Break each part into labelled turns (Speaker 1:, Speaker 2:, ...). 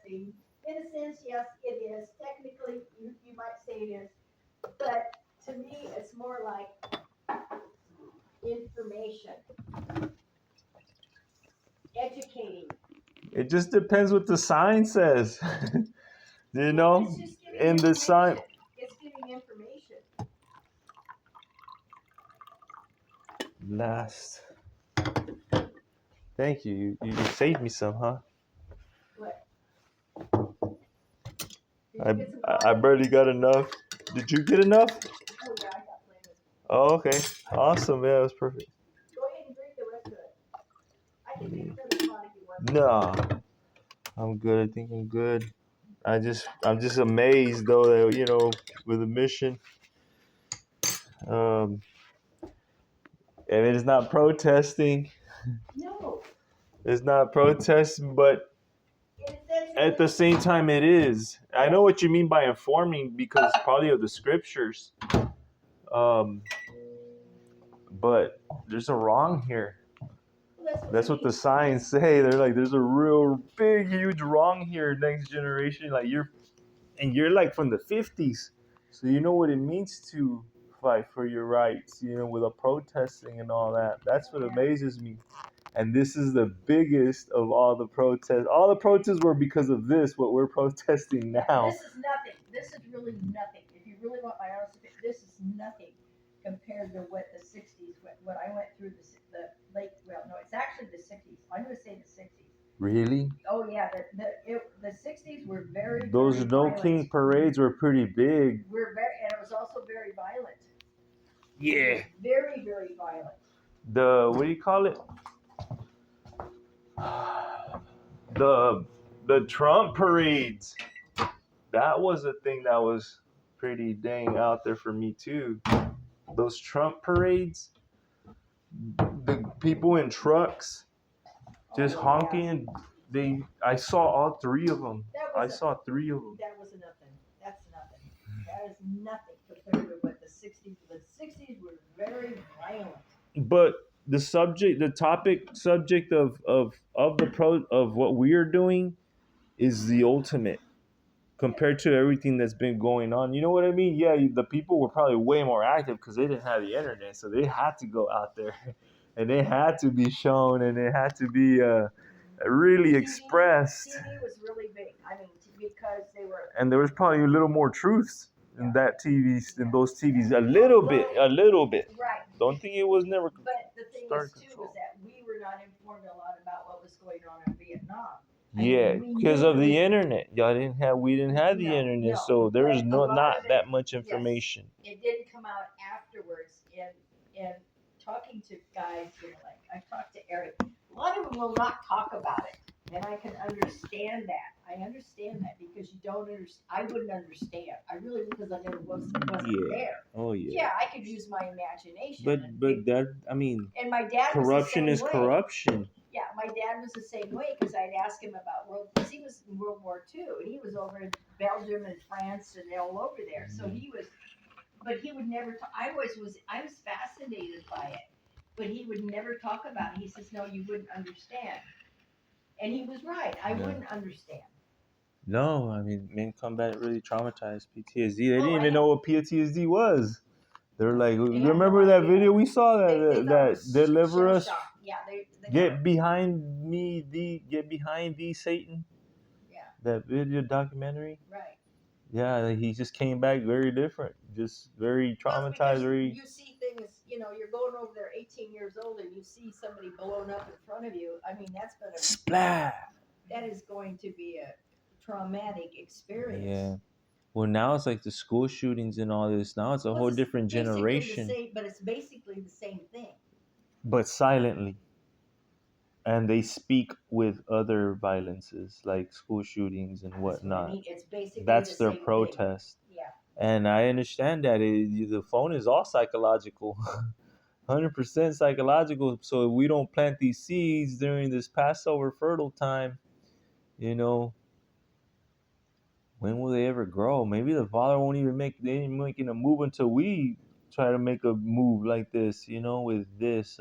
Speaker 1: protesting. In a sense, yes, it is. Technically, you might say it is. But to me, it's more like information, educating.
Speaker 2: It just depends what the sign says. You know,
Speaker 1: It's just giving
Speaker 2: in the sign.
Speaker 1: information. It's giving information.
Speaker 2: Last. Thank you. You saved me some, huh?
Speaker 1: What? Did
Speaker 2: I
Speaker 1: you get some
Speaker 2: I
Speaker 1: coffee?
Speaker 2: barely got enough. Did you get enough?
Speaker 1: Oh yeah, I got plenty.
Speaker 2: Oh, okay. Awesome. Yeah, it was perfect.
Speaker 1: Go ahead and drink the rest of it. I can make another spot if you want.
Speaker 2: Nah, I'm good. I think I'm good. I'm just amazed though that with a mission, um, and it's not protesting.
Speaker 1: No.
Speaker 2: It's not protesting, but at the same time, it is. I know what you mean by informing because probably of the scriptures. Um, but there's a wrong here. That's what the signs say. They're like, there's a real big, huge wrong here. Next generation, like you're like from the 50s, so you know what it means to fight for your rights. With the protesting and all that. That's what amazes me. And this is the biggest of all the protests. All the protests were because of this. What we're protesting now.
Speaker 1: This is nothing. This is really nothing. If you really want my honest opinion, this is nothing compared to what the '60s, what I went through the late. Well, no, it's actually the '60s. I'm going to say the '60s.
Speaker 2: Really?
Speaker 1: Oh yeah, the '60s were very
Speaker 2: Those
Speaker 1: very
Speaker 2: No
Speaker 1: violent.
Speaker 2: King parades were pretty big.
Speaker 1: And it was also very violent.
Speaker 2: Yeah.
Speaker 1: Very very violent.
Speaker 2: What do you call it? The Trump parades. That was a thing that was pretty dang out there for me too. Those Trump parades, the people in trucks just honking. I saw all three of them. I saw three of them.
Speaker 1: That was nothing. That's nothing. That is nothing compared to what the '60s. The '60s were very violent.
Speaker 2: But the subject of what we're doing is the ultimate compared to everything that's been going on. You know what I mean? Yeah, the people were probably way more active because they didn't have the internet, so they had to go out there, and they had to be shown, and it had to be really expressed.
Speaker 1: TV was really big. I mean, because they were.
Speaker 2: And there was probably a little more truth in that TV, in those TVs, a little bit.
Speaker 1: Right.
Speaker 2: Don't think it was never.
Speaker 1: But the thing is too was that we were not informed a lot about what was going on in Vietnam.
Speaker 2: Yeah, because of the internet. We didn't have the internet, so there's not that much information.
Speaker 1: Yes, it didn't come out afterwards. And talking to guys, like I talked to Eric, a lot of them will not talk about it, and I can understand that. I understand that because you don't understand. I wouldn't understand. I really because I never wasn't there.
Speaker 2: Oh yeah.
Speaker 1: Yeah, I could use my imagination.
Speaker 2: But that
Speaker 1: and my dad
Speaker 2: corruption
Speaker 1: was the same
Speaker 2: is
Speaker 1: way.
Speaker 2: corruption.
Speaker 1: Yeah, my dad was the same way because I'd ask him about because he was in World War II and he was over in Belgium and France and all over there. So he was, but he would never talk. I was fascinated by it, but he would never talk about it. He says, "No, you wouldn't understand," and he was right. I wouldn't understand.
Speaker 2: No, I mean, men combat really traumatized PTSD. They didn't even know what PTSD was. They're like, remember that video we saw that deliver us?
Speaker 1: Yeah,
Speaker 2: get behind me, get behind thee, Satan.
Speaker 1: Yeah.
Speaker 2: That video documentary.
Speaker 1: Right.
Speaker 2: Yeah, he just came back very different, just very traumatized.
Speaker 1: You see things, you're going over there 18 years old and you see somebody blown up in front of you. I mean, that's been
Speaker 2: splat.
Speaker 1: That is going to be a traumatic experience.
Speaker 2: Yeah. Well, now it's like the school shootings and all this. Now it's a whole different generation.
Speaker 1: But it's basically the same thing.
Speaker 2: But silently. And they speak with other violences like school shootings and whatnot.
Speaker 1: It's basically
Speaker 2: that's their protest.
Speaker 1: Thing. Yeah.
Speaker 2: And I understand that the phone is all psychological, 100% psychological. So if we don't plant these seeds during this Passover fertile time, when will they ever grow? Maybe the Father won't even making a move until we try to make a move like this, with this.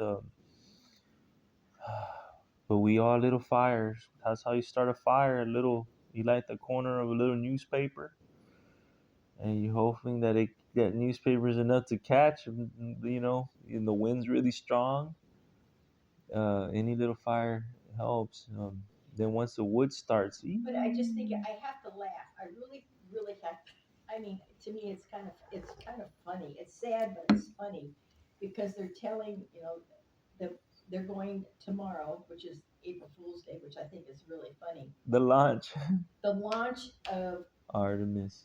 Speaker 2: But we are little fires. That's how you start a fire. A little, You light the corner of a little newspaper, and you're hoping that that newspaper is enough to catch. You know, and the wind's really strong. Any little fire helps. Then once the wood starts,
Speaker 1: But I just think I have to laugh. I really, really have. I mean, to me, it's kind of funny. It's sad, but it's funny because they're telling they're going tomorrow, which is April Fool's Day, which I think is really funny.
Speaker 2: the launch,
Speaker 1: The launch of
Speaker 2: Artemis,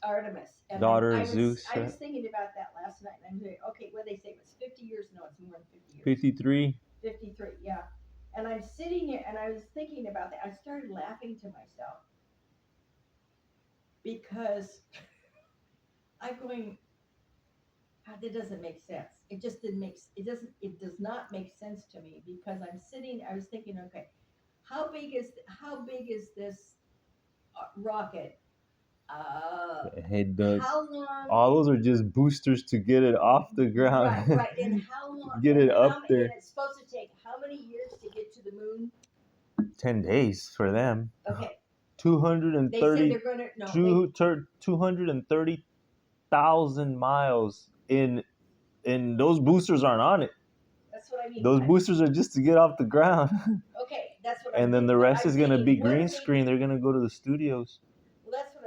Speaker 1: and
Speaker 2: daughter
Speaker 1: I
Speaker 2: of Zeus.
Speaker 1: I was thinking about that last night, and I'm like, okay, what they say it was 50 years? No, it's more than 50 years.
Speaker 2: 53.
Speaker 1: 53, yeah. And I'm sitting here, and I was thinking about that. I started laughing to myself because I'm going, God, that doesn't make sense. It just didn't make. It does not make sense to me because I'm sitting. I was thinking, okay, how big is this rocket?
Speaker 2: Head duck.
Speaker 1: How long?
Speaker 2: All those are just boosters to get it off the ground.
Speaker 1: Right. And how long?
Speaker 2: Get it up there.
Speaker 1: And it's supposed to take how many years to get to the moon?
Speaker 2: 10 days for them.
Speaker 1: Okay.
Speaker 2: 230.
Speaker 1: They say they're gonna
Speaker 2: 230,000 miles in those boosters aren't on it.
Speaker 1: That's what I mean.
Speaker 2: Those boosters are just to get off the ground.
Speaker 1: Okay, that's what.
Speaker 2: And then the rest is gonna be green screen. They're gonna go to the studios.
Speaker 1: Well, that's what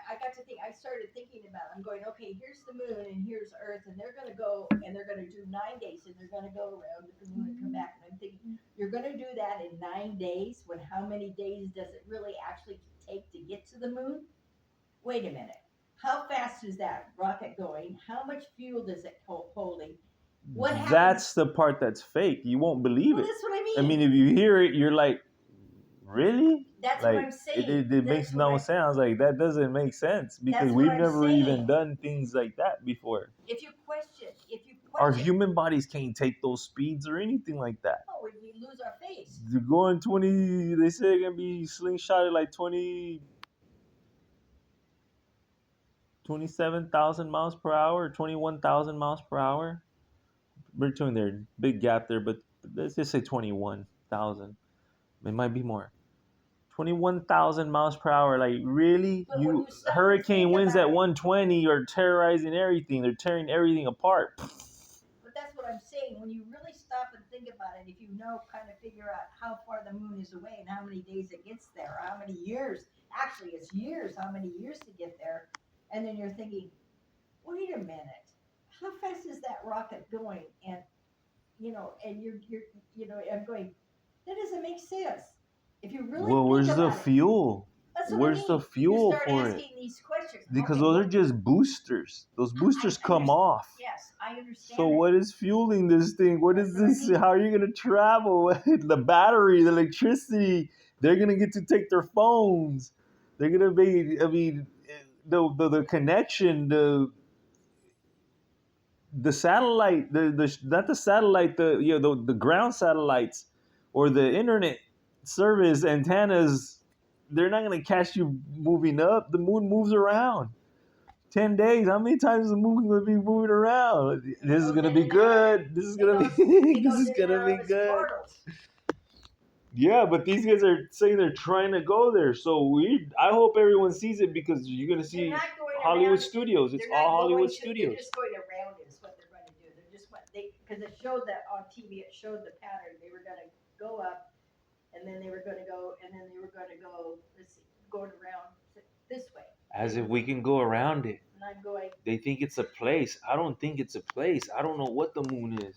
Speaker 1: I got to think. I started thinking about. I'm going, okay, here's the moon and here's Earth, and they're gonna go and they're gonna do 9 days, and they're gonna go around the moon and come back. And I'm thinking, you're gonna do that in 9 days. When how many days does it really actually take to get to the moon? Wait a minute. How fast is that rocket going? How much fuel does it holding? What happens?
Speaker 2: That's the part that's fake. You won't believe it.
Speaker 1: That's what I mean.
Speaker 2: I mean, if you hear it, you're like, really?
Speaker 1: That's
Speaker 2: like,
Speaker 1: what I'm saying.
Speaker 2: It makes no sense. Like, that doesn't make sense because we've never even done things like that before.
Speaker 1: If you question,
Speaker 2: our human bodies can't take those speeds or anything like that.
Speaker 1: Oh, we lose our face.
Speaker 2: They're going 20. They say they're gonna be slingshotted like 27,000 miles per hour, 21,000 miles per hour. Between there, big gap there, but let's just say 21,000. It might be more. 21,000 miles per hour. Like, really? You hurricane winds at 120 are terrorizing everything. They're tearing everything apart.
Speaker 1: But that's what I'm saying. When you really stop and think about it, if you kind of figure out how far the moon is away and how many days it gets there, how many years, actually it's years, how many years to get there, and then you're thinking, wait a minute, how fast is that rocket going? And and I'm going, that doesn't make sense. If you really
Speaker 2: where's the fuel? Where's the fuel for it?
Speaker 1: These questions.
Speaker 2: Because those are just boosters. Those boosters come off.
Speaker 1: Yes, I understand.
Speaker 2: So what is fueling this thing? What is this? How are you going to travel? The battery, the electricity. They're going to get to take their phones. They're going to be, I mean, the connection, the satellite, not the satellite, the ground satellites or the internet service antennas, they're not going to catch you moving up. The moon moves around. 10 days. How many times is the moon going to be moving around? This is going to be good. This is going to be this is going to be good. Yeah, but these guys are saying they're trying to go there. So I hope everyone sees it because you're going to see Hollywood Studios. It's all Hollywood Studios.
Speaker 1: They're just going around is what they're going to do. They're just because it showed that on TV. It showed the pattern. They were going to go up, and then they were going to go, and then they were going to go. Going around this way.
Speaker 2: As if we can go around it.
Speaker 1: And I'm going.
Speaker 2: They think it's a place. I don't think it's a place. I don't know what the moon is.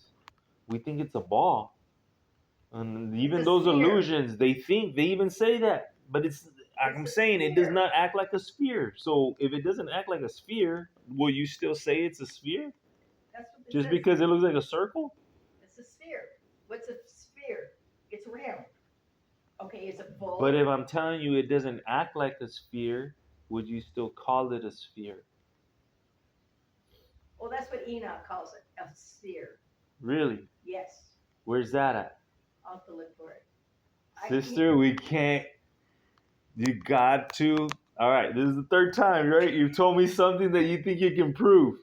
Speaker 2: We think it's a ball. And even those illusions, they even say that. But I'm saying it does not act like a sphere. So if it doesn't act like a sphere, will you still say it's a sphere?
Speaker 1: That's what
Speaker 2: just because it looks like a circle?
Speaker 1: It's a sphere. What's a sphere? It's round. Okay, it's a ball.
Speaker 2: But if I'm telling you it doesn't act like a sphere, would you still call it a sphere?
Speaker 1: Well, that's what Enoch calls it, a sphere.
Speaker 2: Really?
Speaker 1: Yes.
Speaker 2: Where's that at?
Speaker 1: I'll have to look for it.
Speaker 2: Sister, we can't. You got to. All right, this is the third time, right? You've told me something that you think you can prove.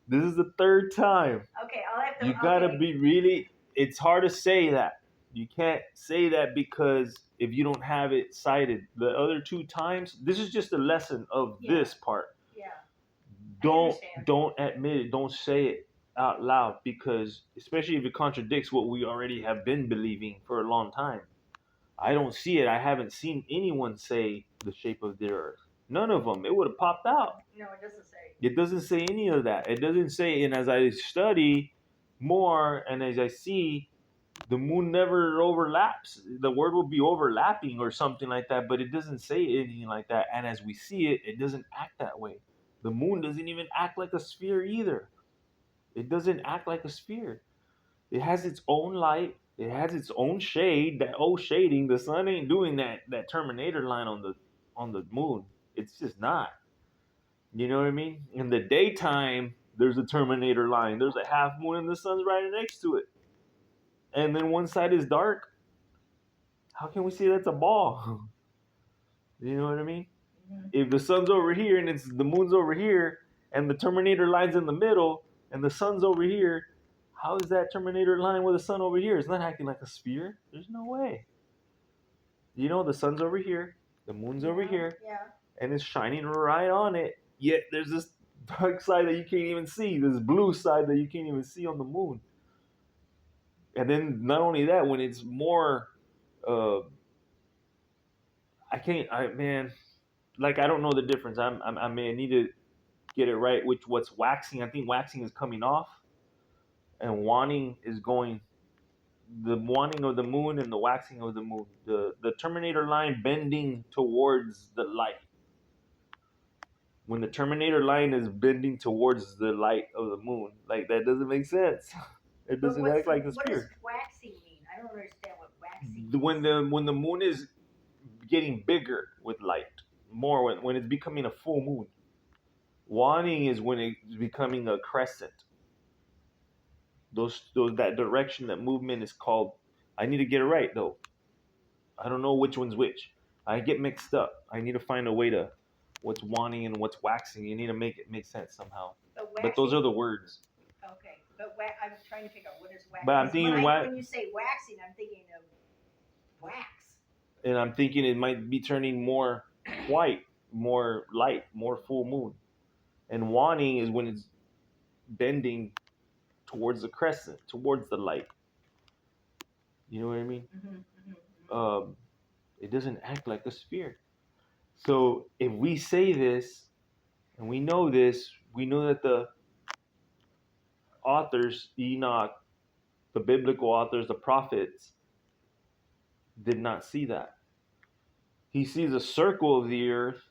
Speaker 2: This is the third time.
Speaker 1: Okay, I'll have to.
Speaker 2: You gotta be really. It's hard to say that. You can't say that because if you don't have it cited. The other two times, this is just a lesson of this part.
Speaker 1: Yeah.
Speaker 2: Don't admit it. Don't say it out loud, because especially if it contradicts what we already have been believing for a long time. I don't see it. I haven't seen anyone say the shape of the earth. None of them. It would have popped out.
Speaker 1: No, it doesn't say.
Speaker 2: It doesn't say any of that. It doesn't say. And as I study more and as I see, the moon never overlaps. The word will be overlapping or something like that, but it doesn't say anything like that. And as we see it, it doesn't act that way. The moon doesn't even act like a sphere either. It doesn't act like a sphere. It has its own light. It has its own shade. That old shading. The sun ain't doing that Terminator line on the moon. It's just not. You know what I mean? In the daytime, there's a Terminator line. There's a half moon and the sun's right next to it. And then one side is dark. How can we say that's a ball? You know what I mean?
Speaker 1: Mm-hmm.
Speaker 2: If the sun's over here and it's the moon's over here and the Terminator line's in the middle and the sun's over here, how is that Terminator line with the sun over here? It's not acting like a sphere. There's no way. You know, the sun's over here, the moon's over here, and it's shining right on it. Yet there's this dark side that you can't even see, this blue side that you can't even see on the moon. And then not only that, when it's more, I don't know the difference. I may need to get it right. What's waxing? I think waxing is coming off, and waning is going. The waning of the moon and the waxing of the moon. The Terminator line bending towards the light. When the Terminator line is bending towards the light of the moon, like that doesn't make sense. It doesn't act like a sphere.
Speaker 1: What does waxing mean? I don't understand what waxing means.
Speaker 2: When the moon is getting bigger with light, more when it's becoming a full moon. Waning is when it's becoming a crescent. That direction, that movement is called. I need to get it right though. I don't know which one's which. I get mixed up. I need to find a way to what's waning and what's waxing. You need to make it make sense somehow. But those are the words.
Speaker 1: Okay, but I'm trying to figure out what is waxing.
Speaker 2: But I'm thinking
Speaker 1: when you say waxing, I'm thinking of wax.
Speaker 2: And I'm thinking it might be turning more white, more light, more full moon. And waning is when it's bending towards the crescent, towards the light. You know what I mean?
Speaker 1: Mm-hmm, mm-hmm.
Speaker 2: It doesn't act like a sphere. So if we say this, and we know this, we know that the authors, Enoch, the biblical authors, the prophets, did not see that. He sees a circle of the earth.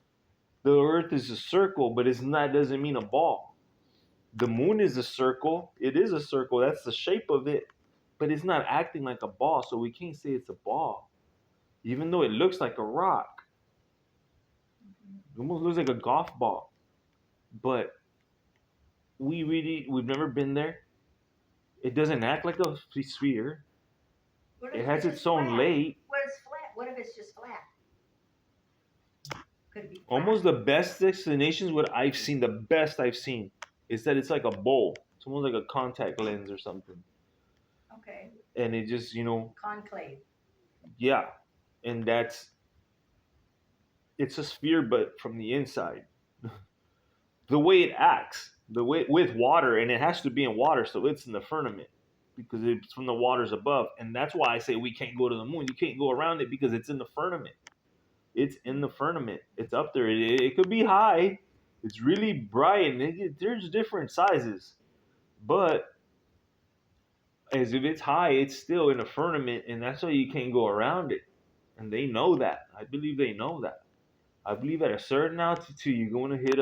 Speaker 2: The earth is a circle, but doesn't mean a ball. The moon is a circle. It is a circle. That's the shape of it. But it's not acting like a ball, so we can't say it's a ball. Even though it looks like a rock. It almost looks like a golf ball. But we've never been there. It doesn't act like a sphere. It has its own light.
Speaker 1: What is flat? What if it's just flat? Could it be flat?
Speaker 2: Almost the best explanations, what I've seen, the best I've seen, is that it's like a bowl. It's almost like a contact lens or something.
Speaker 1: Okay.
Speaker 2: And it just,
Speaker 1: concave.
Speaker 2: Yeah. And it's a sphere, but from the inside. The way it acts, the way with water, and it has to be in water, so it's in the firmament because it's from the waters above. And that's why I say we can't go to the moon. You can't go around it because it's in the firmament. It's in the firmament. It's up there. It could be high. It's really bright, and there's different sizes. But as if it's high, it's still in a firmament, and that's why you can't go around it. And they know that. I believe they know that. I believe at a certain altitude, you're going to hit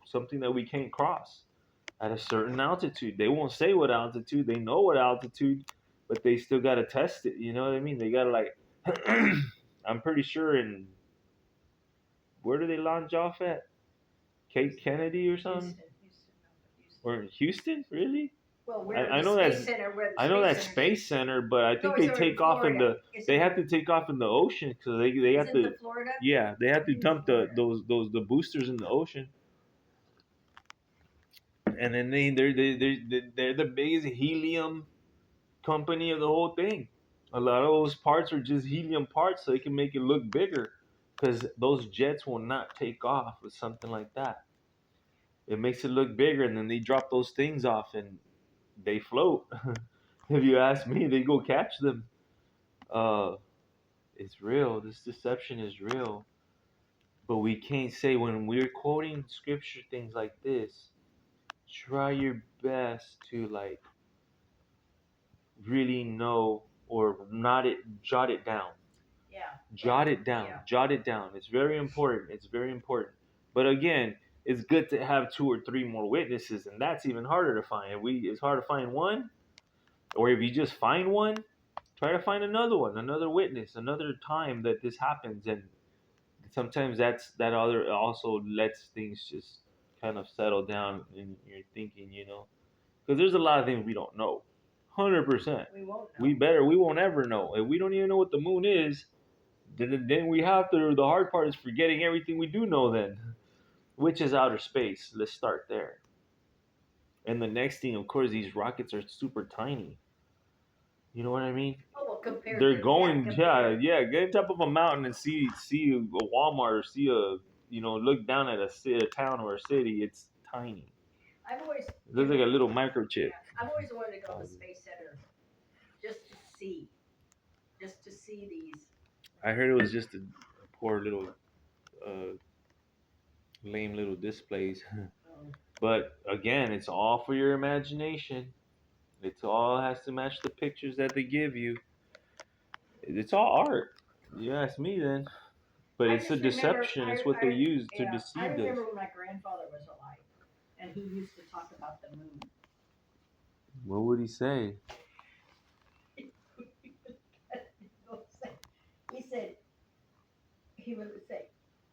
Speaker 2: something that we can't cross. At a certain altitude. They won't say what altitude. They know what altitude, but they still got to test it. You know what I mean? They got to I'm pretty sure where do they launch off at? Cape Kennedy or something?
Speaker 1: Houston.
Speaker 2: Or in Houston? Really?
Speaker 1: Well,
Speaker 2: I know that Space Center, but I think they take off in the. They have to take off in the ocean because they have to.
Speaker 1: Florida?
Speaker 2: Yeah, they have to dump the boosters in the ocean. And then they're the biggest helium company of the whole thing. A lot of those parts are just helium parts, so they can make it look bigger. Because those jets will not take off with something like that. It makes it look bigger, and then they drop those things off, and they float. If you ask me, they go catch them. Uh, it's real. This deception is real. But we can't say when we're quoting scripture things like this, try your best to like really know or not it jot it down.
Speaker 1: Yeah.
Speaker 2: Jot it down.
Speaker 1: Yeah.
Speaker 2: Jot it down. It's very important. It's very important. But again, it's good to have 2 or 3 more witnesses, and that's even harder to find. It's hard to find one, or if you just find one, try to find another one, another witness, another time that this happens, and sometimes that other also lets things just kind of settle down in your thinking, because there's a lot of things we don't know, 100%.
Speaker 1: We won't know.
Speaker 2: We won't ever know. If we don't even know what the moon is, then we have to. The hard part is forgetting everything we do know. Then, which is outer space. Let's start there. And the next thing, of course, these rockets are super tiny. You know what I mean?
Speaker 1: Oh, well, compared
Speaker 2: They're
Speaker 1: to,
Speaker 2: going,
Speaker 1: compared.
Speaker 2: get on top of a mountain and see a Walmart or see look down at a town or a city. It's tiny.
Speaker 1: I've always.
Speaker 2: It looks like a little microchip.
Speaker 1: Yeah, I've always wanted to go to the Space Center just to see these.
Speaker 2: I heard it was just a poor little, lame little displays. But again, it's all for your imagination. It's all has to match the pictures that they give you. It's all art. You ask me then. But it's a deception. It's what they use to deceive us.
Speaker 1: I remember when my grandfather was alive, and he used to talk about the moon.
Speaker 2: What would he say?
Speaker 1: He would say,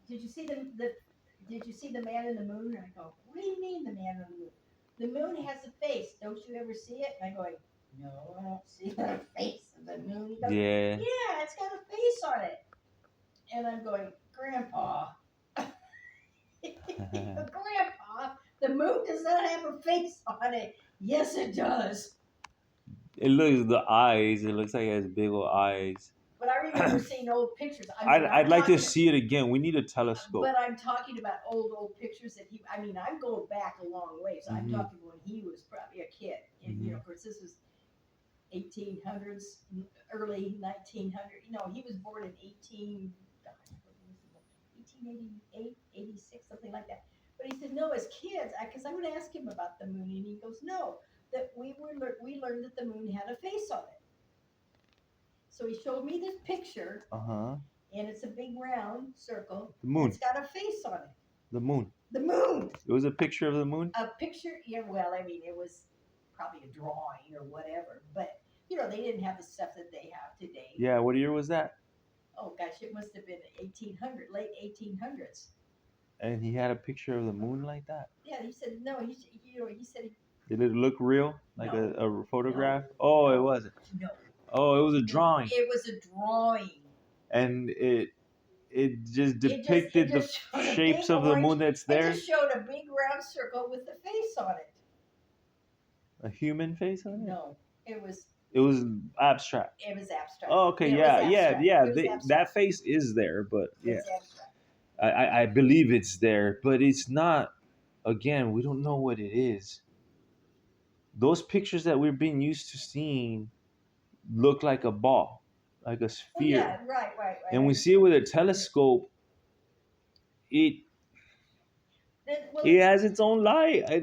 Speaker 1: "Did you see Did you see the man in the moon?" And I go, "What do you mean the man in the moon? The moon has a face. Don't you ever see it?" And I go, "No, I don't see the face of the moon." He goes,
Speaker 2: Yeah.
Speaker 1: "Yeah, it's got a face on it." And I'm going, "Grandpa, Grandpa, the moon does not have a face on it." "Yes, it does."
Speaker 2: It looks like it has big old eyes.
Speaker 1: But I remember seeing old pictures.
Speaker 2: I'd like to see it again. We need a telescope.
Speaker 1: But I'm talking about old pictures that I'm going back a long ways. Mm-hmm. I'm talking when he was probably a kid. And, mm-hmm. Of course, this was 1800s, early 1900s. He was born in 1888, 86, something like that. But he said, no, as kids, because I would ask him about the moon, and he goes, no, that we learned that the moon had a face on it. So he showed me this picture, and it's a big round circle.
Speaker 2: The moon.
Speaker 1: It's got a face on it.
Speaker 2: The moon.
Speaker 1: The moon.
Speaker 2: It was a picture of the moon?
Speaker 1: A picture, yeah, well, it was probably a drawing or whatever. But, they didn't have the stuff that they have today.
Speaker 2: Yeah, what year was that?
Speaker 1: Oh, gosh, it must have been late 1800s.
Speaker 2: And he had a picture of the moon like that?
Speaker 1: Yeah, he said, no, he said...
Speaker 2: Did it look real? Like
Speaker 1: no,
Speaker 2: a photograph? No, oh, no, it wasn't?
Speaker 1: No.
Speaker 2: Oh, it was a drawing.
Speaker 1: It was a drawing.
Speaker 2: And it just depicted the shapes of the moon that's there?
Speaker 1: It just showed a big round circle with a face on it.
Speaker 2: A human face on it?
Speaker 1: No, it was
Speaker 2: abstract.
Speaker 1: It was abstract.
Speaker 2: Oh, okay, that face is there, but yeah. I believe it's there, but it's not. Again, we don't know what it is. Those pictures that we're being used to seeing look like a ball, like a sphere.
Speaker 1: Yeah, right.
Speaker 2: And we see it with a telescope. It has its own light. I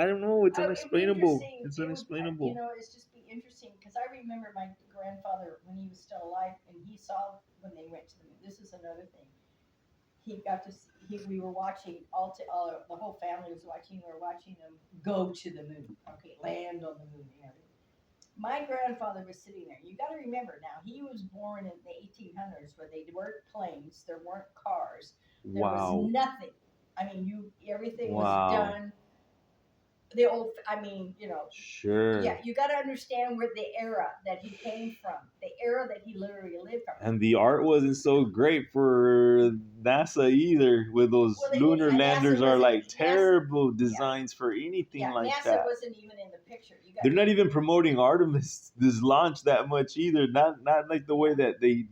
Speaker 2: don't know. It's unexplainable. It's unexplainable.
Speaker 1: It's just be interesting because I remember my grandfather when he was still alive, and he saw when they went to the moon. This is another thing. He got to see. We were watching the whole family was watching. We were watching them go to the moon. Okay, land on the moon and everything. My grandfather was sitting there. You got to remember now, he was born in the 1800s where they weren't planes, there weren't cars, there was nothing. Everything was done the old. I mean, you know,
Speaker 2: Sure.
Speaker 1: yeah, you got to understand where the era that he came from, the era that he literally lived from.
Speaker 2: And the art wasn't so great for NASA either. With those
Speaker 1: Well, they
Speaker 2: lunar
Speaker 1: didn't- NASA
Speaker 2: landers are
Speaker 1: wasn't-
Speaker 2: like
Speaker 1: NASA
Speaker 2: terrible designs for anything
Speaker 1: Yeah,
Speaker 2: like
Speaker 1: NASA
Speaker 2: that.
Speaker 1: wasn't even in the picture. You got
Speaker 2: They're not even promoting Artemis this launch that much either. Not like the way that they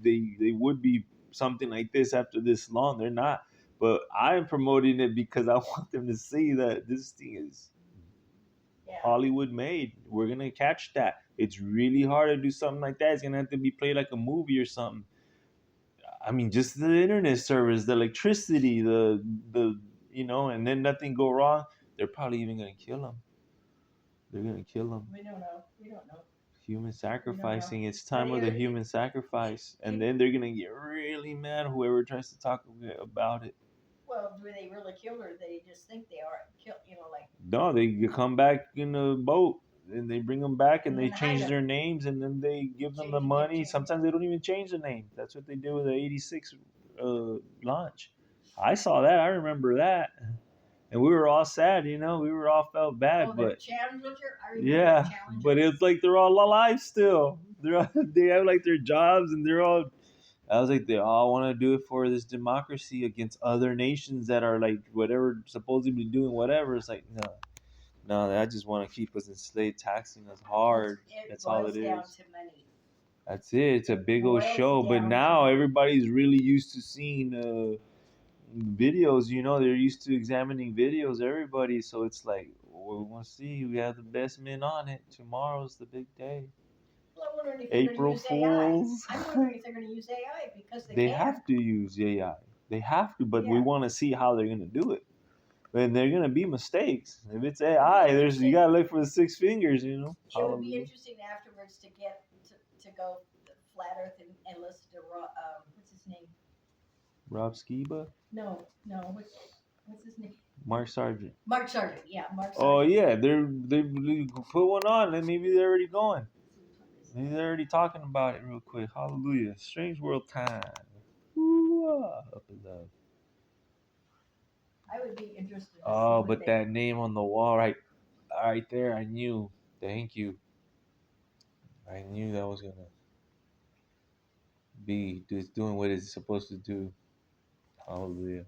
Speaker 2: would be something like this after this long. They're not. But I'm promoting it because I want them to see that this thing is
Speaker 1: yeah.
Speaker 2: Hollywood made. We're gonna catch that. It's really hard to do something like that. It's gonna have to be played like a movie or something. I mean, just the internet service, the electricity, the and then nothing go wrong. They're probably even gonna kill them. They're gonna kill them.
Speaker 1: We don't know. We don't know.
Speaker 2: Human sacrificing. It's
Speaker 1: But
Speaker 2: time of the human sacrifice, and then they're gonna get really mad whoever tries to talk about it.
Speaker 1: Well, do they really kill her? They just think they are kill. You know, like
Speaker 2: No, they come back in a boat and they bring them back and
Speaker 1: And
Speaker 2: they
Speaker 1: then hide
Speaker 2: change
Speaker 1: 'em.
Speaker 2: their names and then they give them the
Speaker 1: Change-
Speaker 2: money.
Speaker 1: change.
Speaker 2: Sometimes they don't even change the name. That's what they did with the '86 launch. I saw that. I remember that, and we were all sad. We were all felt bad,
Speaker 1: oh, the
Speaker 2: but
Speaker 1: Challenger. I remember
Speaker 2: yeah,
Speaker 1: the Challenger.
Speaker 2: but it's like they're all alive still. They have like their jobs and they're all. I was like, they all want to do it for this democracy against other nations that are like whatever supposedly doing whatever. It's like no, I just want to keep us enslaved, taxing us hard. That's all it
Speaker 1: boils down
Speaker 2: is.
Speaker 1: to money.
Speaker 2: That's it. It's a big old
Speaker 1: Boils
Speaker 2: show. But
Speaker 1: down
Speaker 2: now
Speaker 1: to-
Speaker 2: everybody's really used to seeing videos. They're used to examining videos. Everybody, so it's like we want to see. We have the best men on it. Tomorrow's the big day.
Speaker 1: Well, I'm wondering if they're
Speaker 2: April
Speaker 1: gonna use AI.
Speaker 2: Fools.
Speaker 1: I'm wondering if they're going to use AI because
Speaker 2: They
Speaker 1: can.
Speaker 2: have to use AI. They have to, but we
Speaker 1: Yeah.
Speaker 2: want to see how they're gonna do it. And they're gonna be mistakes. If it's
Speaker 1: It'd be
Speaker 2: AI, you
Speaker 1: interesting.
Speaker 2: gotta look for the 6 fingers.
Speaker 1: It would be
Speaker 2: Hallelujah.
Speaker 1: interesting afterwards to get to go flat Earth and listen to what's his name?
Speaker 2: Rob Skiba,
Speaker 1: No, what's his name?
Speaker 2: Mark Sargent.
Speaker 1: Mark Sargent. Yeah, Mark Sargent.
Speaker 2: Oh yeah, they put one on, and maybe they're already going. Maybe they're already talking about it real quick. Hallelujah. Strange world time. Ooh, up in love.
Speaker 1: I would be interested. To
Speaker 2: Oh,
Speaker 1: see
Speaker 2: but
Speaker 1: what
Speaker 2: that name on the wall, right there, I knew. Thank you. I knew that was gonna be just doing what it's supposed to do. Hallelujah.